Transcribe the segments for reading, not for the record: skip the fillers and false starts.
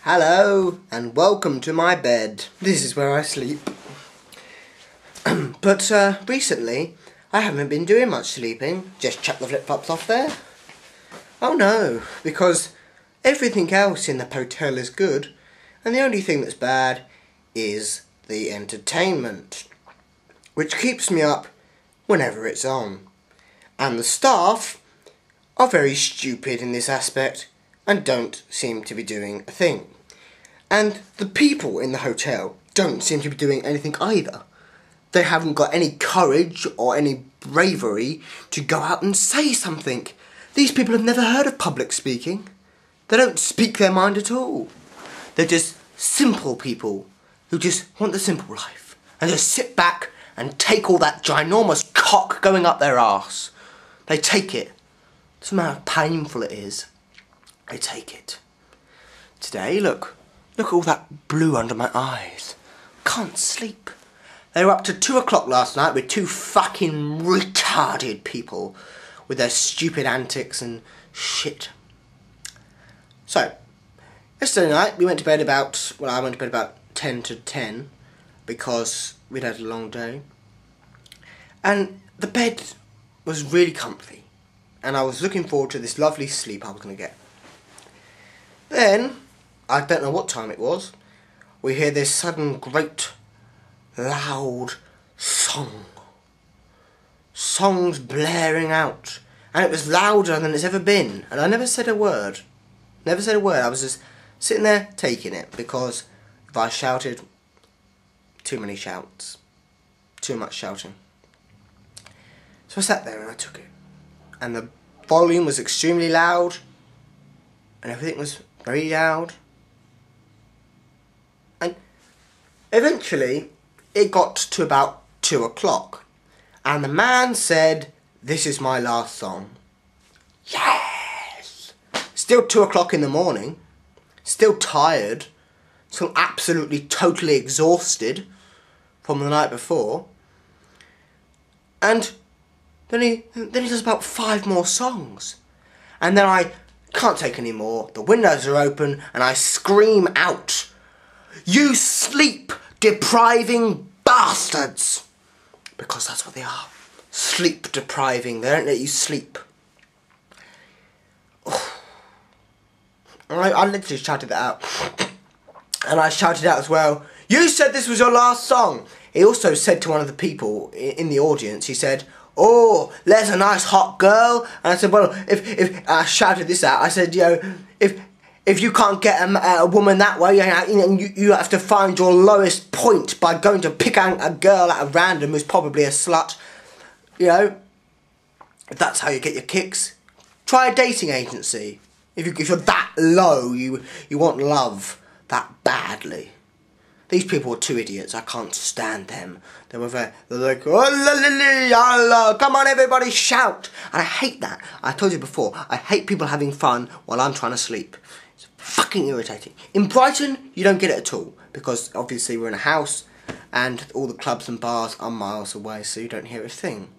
Hello and welcome to my bed. This is where I sleep. But recently I haven't been doing much sleeping. Just chuck the flip-flops off there. Oh no, because everything else in the hotel is good and the only thing that's bad is the entertainment, which keeps me up whenever it's on. And the staff are very stupid in this aspect and don't seem to be doing a thing. And the people in the hotel don't seem to be doing anything either. They haven't got any courage or any bravery to go out and say something. These people have never heard of public speaking. They don't speak their mind at all. They're just simple people who just want the simple life and just sit back and take all that ginormous cock going up their arse. They take it. Doesn't matter how painful it is. They take it. Today, look at all that blue under my eyes. Can't sleep. They were up to 2 o'clock last night with two fucking retarded people with their stupid antics and shit. So, yesterday night we went to bed about, I went to bed about 10 to 10 because we'd had a long day. And the bed was really comfy and I was looking forward to this lovely sleep I was going to get. Then, I don't know what time it was, we hear this sudden great loud song. Songs blaring out. And it was louder than it's ever been. And I never said a word. Never said a word. I was just sitting there taking it. Because if I shouted, too many shouts. Too much shouting. So I sat there and I took it. And the volume was extremely loud. And everything was very loud. And eventually it got to about 2 o'clock. And the man said, "This is my last song." Yes! Still 2 o'clock in the morning. Still tired. Still absolutely totally exhausted from the night before. And then he does about 5 more songs. And then I can't take any more. The windows are open and I scream out, "You sleep-depriving bastards!" Because that's what they are. Sleep-depriving. They don't let you sleep. Oh. I literally shouted that out. And I shouted out as well, "You said this was your last song!" He also said to one of the people in the audience, he said, "Oh, there's a nice hot girl." And I said, well, if I shouted this out, I said, if you can't get a woman that way, you have to find your lowest point by going to pick out a girl at random who's probably a slut. If that's how you get your kicks, try a dating agency. If you're that low, you want love that badly. These people are two idiots. I can't stand them. They're like, "Oh, come on everybody, shout!" And I hate that. I told you before, I hate people having fun while I'm trying to sleep. It's fucking irritating. In Brighton, you don't get it at all, because obviously we're in a house and all the clubs and bars are miles away, so you don't hear a thing.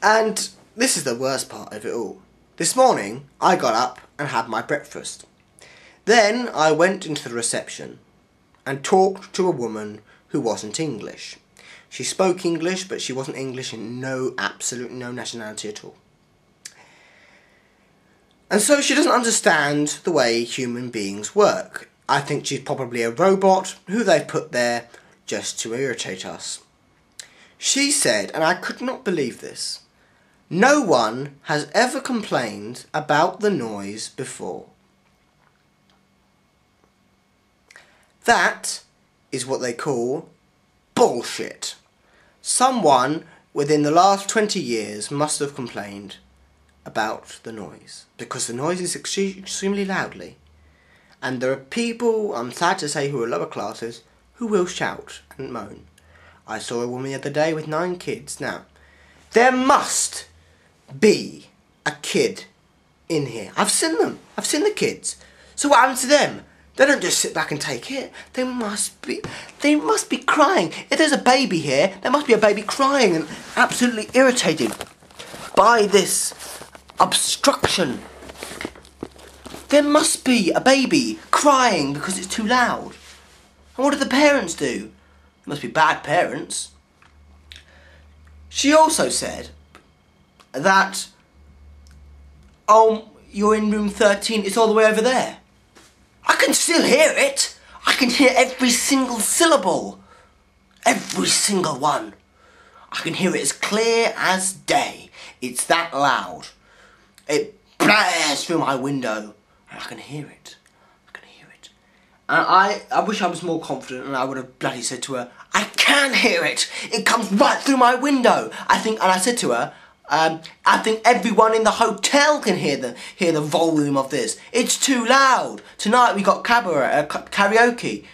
And this is the worst part of it all. This morning, I got up and had my breakfast. Then I went into the reception and talked to a woman who wasn't English. She spoke English, but she wasn't English in absolutely no nationality at all. And so she doesn't understand the way human beings work. I think she's probably a robot who they've put there just to irritate us. She said, and I could not believe this, "No one has ever complained about the noise before." That is what they call bullshit. Someone within the last 20 years must have complained about the noise, because the noise is extremely loudly. And there are people, I'm sad to say, who are lower classes, who will shout and moan. I saw a woman the other day with 9 kids. Now, there must be a kid in here. I've seen them. I've seen the kids. So what happens to them? They don't just sit back and take it. They must be crying. If there's a baby here, there must be a baby crying and absolutely irritated by this obstruction there must be a baby crying because it's too loud. And what do the parents do? They must be bad parents. She also said that, oh, you're in room 13, it's all the way over there. I can still hear it. I can hear every single syllable. Every single one. I can hear it as clear as day. It's that loud. It blares through my window and I can hear it. I can hear it. And I wish I was more confident and I would have bloody said to her, I can hear it. It comes right through my window. And I said to her, I think everyone in the hotel can hear the volume of this. It's too loud. Tonight we got karaoke.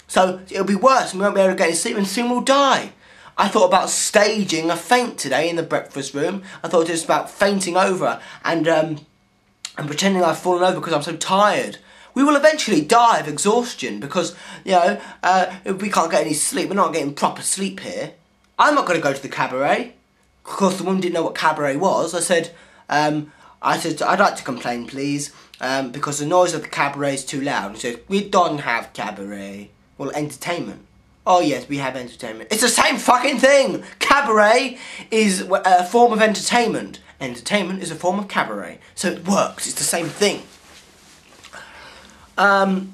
So it'll be worse. We won't be able to get any sleep and soon we'll die. I thought about staging a faint today in the breakfast room. I thought just about fainting over and pretending I've fallen over because I'm so tired. We will eventually die of exhaustion because, you know, if we can't get any sleep, we're not getting proper sleep here. I'm not going to go to the cabaret. Of course, the woman didn't know what cabaret was. I said, I'd like to complain, please, because the noise of the cabaret is too loud. She said, we don't have cabaret. Well, entertainment. Oh yes, we have entertainment. It's the same fucking thing! Cabaret is a form of entertainment. Entertainment is a form of cabaret. So it works, it's the same thing. And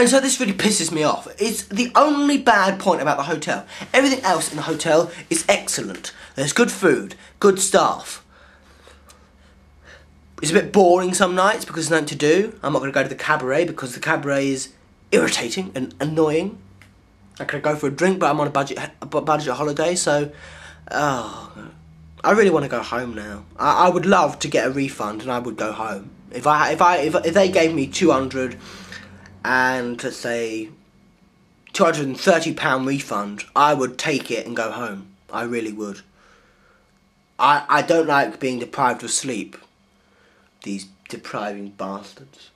so this really pisses me off. It's the only bad point about the hotel. Everything else in the hotel is excellent. There's good food, good staff. It's a bit boring some nights because there's nothing to do. I'm not going to go to the cabaret because the cabaret is irritating and annoying. I could go for a drink, but I'm on a budget holiday, so I really want to go home now. I would love to get a refund, and I would go home. If they gave me 200 and let's say £230 refund, I would take it and go home. I really would. I don't like being deprived of sleep. These depriving bastards.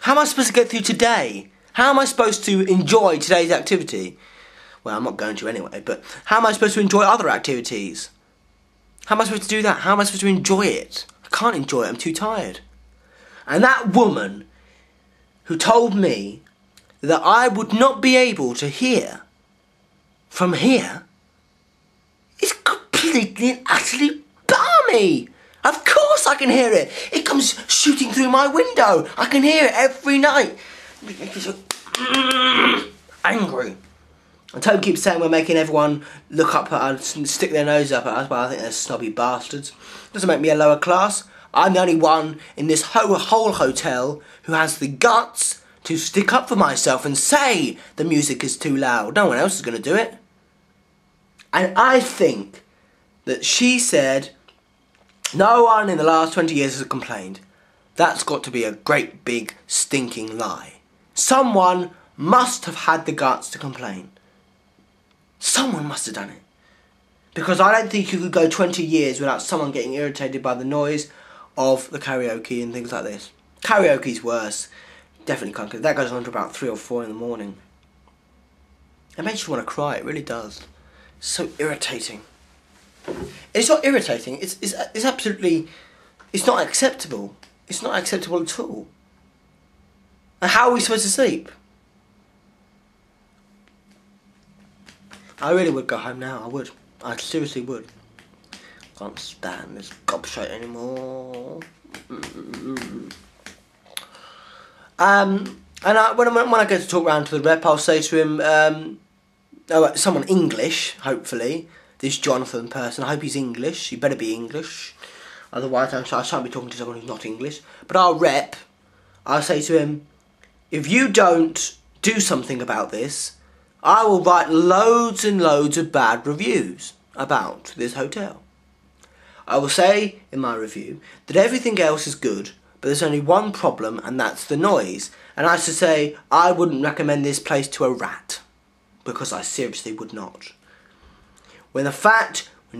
How am I supposed to get through today? How am I supposed to enjoy today's activity? Well, I'm not going to anyway, but how am I supposed to enjoy other activities? How am I supposed to do that? How am I supposed to enjoy it? I can't enjoy it, I'm too tired. And that woman who told me that I would not be able to hear from here is completely and utterly balmy. Of course I can hear it. It comes shooting through my window. I can hear it every night. Angry. And Toby keeps saying we're making everyone look up at us and stick their nose up at us, but I think they're snobby bastards. Doesn't make me a lower class. I'm the only one in this whole hotel who has the guts to stick up for myself and say the music is too loud. No one else is going to do it. And I think that she said no one in the last 20 years has complained. That's got to be a great big stinking lie. Someone must have had the guts to complain. Someone must have done it. Because I don't think you could go 20 years without someone getting irritated by the noise of the karaoke and things like this. Karaoke's worse. Definitely can't go. That goes on to about 3 or 4 in the morning. It makes you want to cry, it really does. It's so irritating. It's not irritating, it's absolutely, it's not acceptable. It's not acceptable at all. And how are we supposed to sleep? I really would go home now, I would. I seriously would. Can't stand this gobshite anymore. And when I go to talk round to the rep, I'll say to him, someone English, hopefully, this Jonathan person, I hope he's English, he better be English, otherwise I shan't be talking to someone who's not English, but our rep, I'll say to him, if you don't do something about this, I will write loads and loads of bad reviews about this hotel. I will say in my review that everything else is good, but there's only one problem, and that's the noise. And I should say, I wouldn't recommend this place to a rat, because I seriously would not. When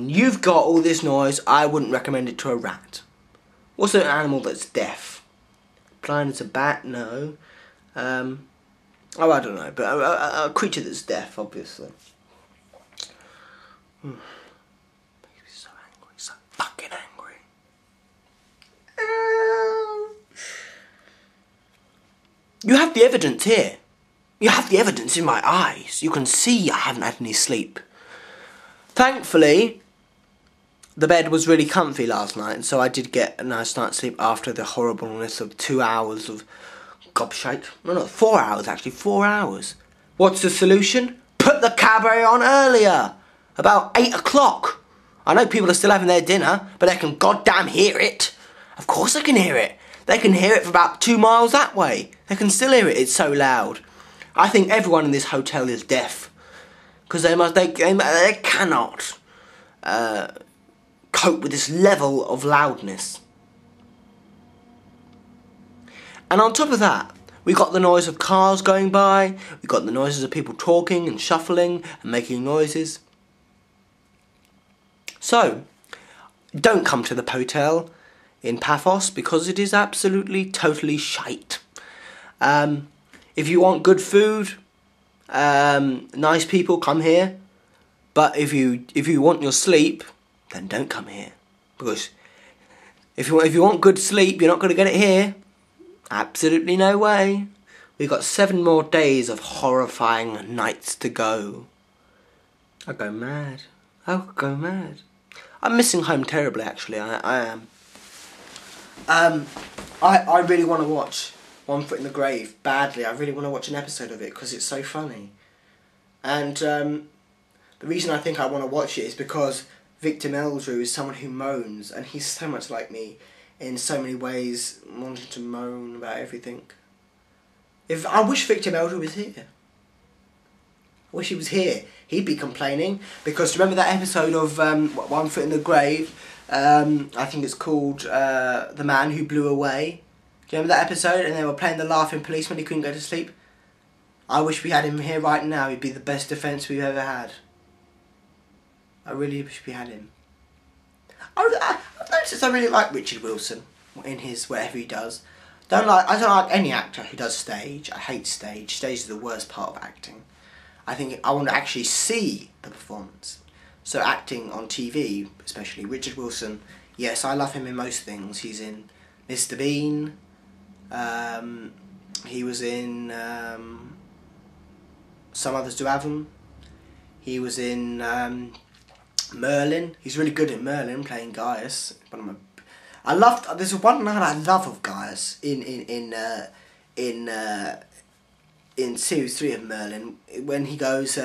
you've got all this noise, I wouldn't recommend it to a rat. What's an animal that's deaf? Blind as a bat? No. Oh, I don't know, but a creature that's deaf, obviously. Makes me so angry, so fucking angry. You have the evidence here. You have the evidence in my eyes. You can see I haven't had any sleep. Thankfully, the bed was really comfy last night, so I did get a nice night's sleep after the horribleness of 2 hours of gobshite. No, not 4 hours actually, 4 hours. What's the solution? Put the cabaret on earlier, about 8 o'clock. I know people are still having their dinner, but they can goddamn hear it. Of course they can hear it. They can hear it for about 2 miles that way. They can still hear it, it's so loud. I think everyone in this hotel is deaf. Because they cannot cope with this level of loudness. And on top of that, we got the noise of cars going by, we got the noises of people talking and shuffling and making noises. So, don't come to the Potel in Paphos because it is absolutely, totally shite. If you want good food, nice people, come here. But if you want your sleep, then don't come here. Because if you want good sleep, you're not going to get it here. Absolutely no way. We've got 7 more days of horrifying nights to go. I'll go mad. I'll go mad. I'm missing home terribly, actually. I am. I really want to watch One Foot in the Grave badly. I really want to watch an episode of it because it's so funny. And the reason I think I want to watch it is because Victor Meldrew is someone who moans, and he's so much like me in so many ways, wanting to moan about everything. I wish Victor Meldrew was here. I wish he was here. He'd be complaining, because remember that episode of One Foot in the Grave? I think it's called The Man Who Blew Away. Do you remember that episode? And they were playing the laughing policeman, he couldn't go to sleep. I wish we had him here right now. He'd be the best defence we've ever had. I really wish we had him. I've noticed I really like Richard Wilson in his whatever he does. I don't like any actor who does stage. I hate stage. Stage is the worst part of acting. I want to actually see the performance. So acting on TV, especially Richard Wilson, yes, I love him in most things. He's in Mr. Bean. He was in Some Others Do Have Them. He was in Merlin. He's really good in Merlin, playing Gaius. There's one line I love of Gaius in series 3 of Merlin, when he goes,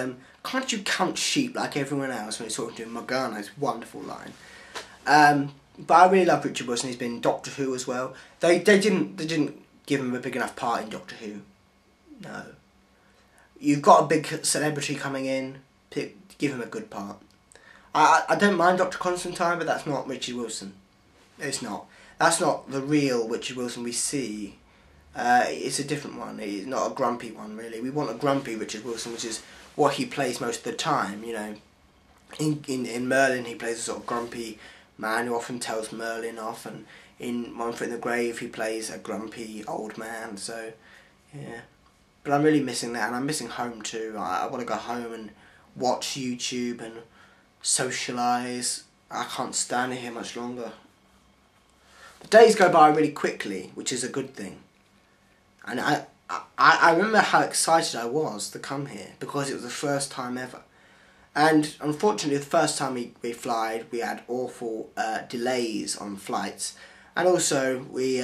"Can't you count sheep like everyone else?" when he's talking to Morgana. It's a wonderful line. But I really love Richard Wilson. He's been in Doctor Who as well. They didn't give him a big enough part in Doctor Who. No. You've got a big celebrity coming in, give him a good part. I don't mind Dr. Constantine, but that's not Richard Wilson. It's not. That's not the real Richard Wilson we see. It's a different one. It's not a grumpy one, really. We want a grumpy Richard Wilson, which is what he plays most of the time, you know. In Merlin, he plays a sort of grumpy man who often tells Merlin off, and in One Foot in the Grave, he plays a grumpy old man, so, yeah. But I'm really missing that, and I'm missing home too. I want to go home and watch YouTube and socialise. I can't stand it here much longer. The days go by really quickly, which is a good thing. And I remember how excited I was to come here, because it was the first time ever. And unfortunately, the first time we flied, we had awful delays on flights. And also, we